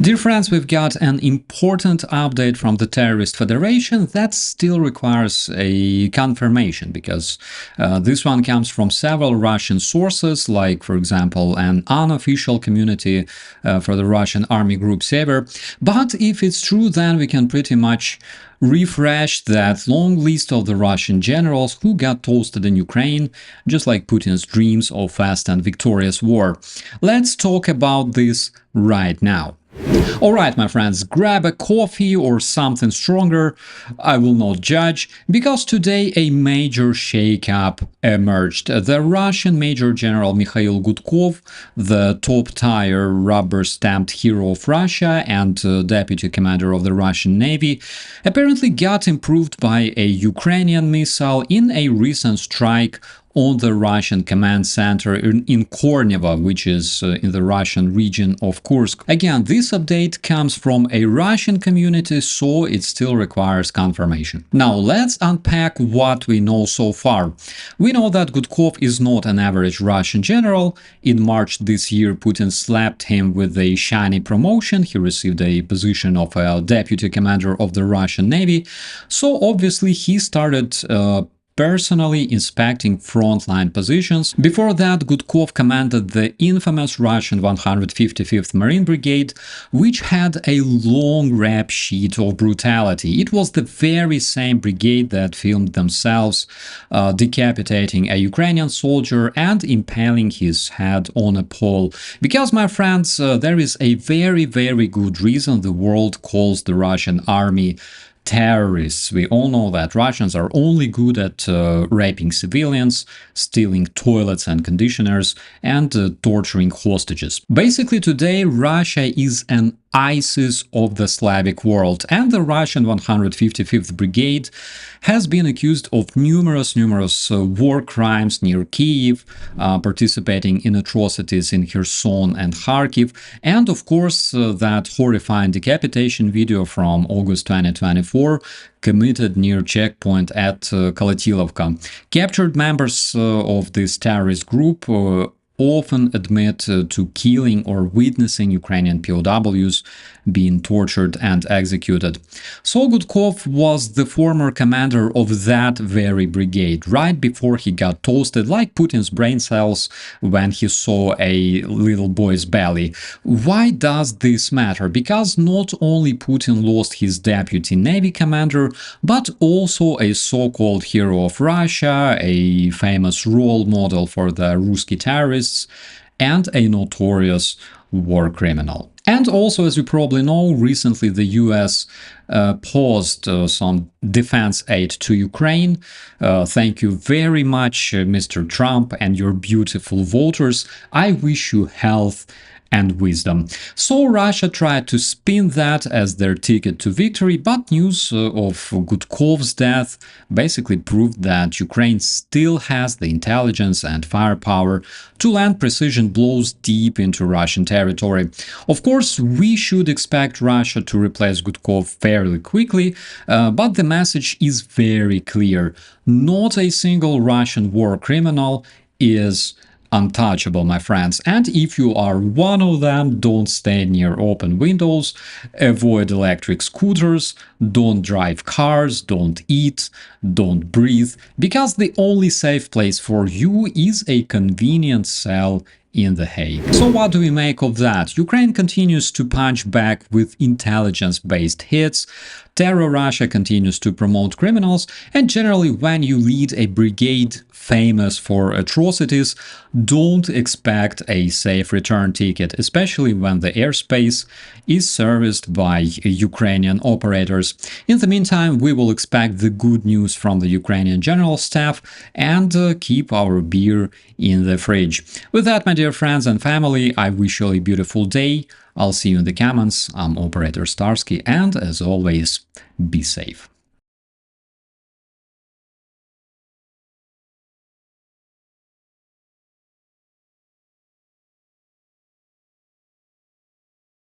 Dear friends, we've got an important update from the Terrorist Federation that still requires a confirmation, because this one comes from several Russian sources, like, for example, an unofficial community for the Russian army group Sever. But if it's true, then we can pretty much refresh that long list of the Russian generals who got toasted in Ukraine, just like Putin's dreams of fast and victorious war. Let's talk about this right now. Alright, my friends, grab a coffee or something stronger, I will not judge, because today a major shakeup emerged. The Russian Major General Mikhail Gudkov, the top-tier rubber-stamped hero of Russia and deputy commander of the Russian Navy, apparently got improved by a Ukrainian missile in a recent strike on the Russian command center in Kornevo, which is in the Russian region of Kursk. Again, this update comes from a Russian community, so it still requires confirmation. Now, let's unpack what we know so far. We know that Gudkov is not an average Russian general. In March this year, Putin slapped him with a shiny promotion. He received a position of a deputy commander of the Russian Navy. So obviously he started personally inspecting frontline positions. Before that, Gudkov commanded the infamous Russian 155th Marine Brigade, which had a long rap sheet of brutality. It was the very same brigade that filmed themselves decapitating a Ukrainian soldier and impaling his head on a pole. Because, my friends, there is a very good reason the world calls the Russian army terrorists. We all know that Russians are only good at raping civilians, stealing toilets and conditioners, and torturing hostages. Basically, today Russia is an ISIS of the Slavic world, and the Russian 155th Brigade has been accused of numerous war crimes near Kyiv, participating in atrocities in Kherson and Kharkiv, and of course that horrifying decapitation video from August 2024 committed near checkpoint at Kolatilovka. Captured members of this terrorist group often admit to killing or witnessing Ukrainian POWs being tortured and executed. So Gudkov was the former commander of that very brigade, right before he got toasted like Putin's brain cells when he saw a little boy's belly. Why does this matter? Because not only Putin lost his deputy navy commander, but also a so-called hero of Russia, a famous role model for the Ruski terrorists, and a notorious war criminal. And also, as you probably know, recently the US paused some defense aid to Ukraine. Thank you very much, Mr. Trump and your beautiful voters. I wish you health and wisdom. So Russia tried to spin that as their ticket to victory, but news of Gudkov's death basically proved that Ukraine still has the intelligence and firepower to land precision blows deep into Russian territory. Of course, we should expect Russia to replace Gudkov fairly quickly, but the message is very clear. Not a single Russian war criminal is untouchable, my friends, and if you are one of them, don't stay near open windows, avoid electric scooters, don't drive cars, don't eat, don't breathe, because the only safe place for you is a convenient cell in The Hague. So what do we make of that? Ukraine continues to punch back with intelligence-based hits, Terror Russia continues to promote criminals, and generally when you lead a brigade famous for atrocities, don't expect a safe return ticket, especially when the airspace is serviced by Ukrainian operators. In the meantime, we will expect the good news from the Ukrainian general staff and keep our beer in the fridge. With that, my dear friends and family, I wish you a beautiful day. I'll see you in the comments. I'm Operator Starsky, and as always, be safe.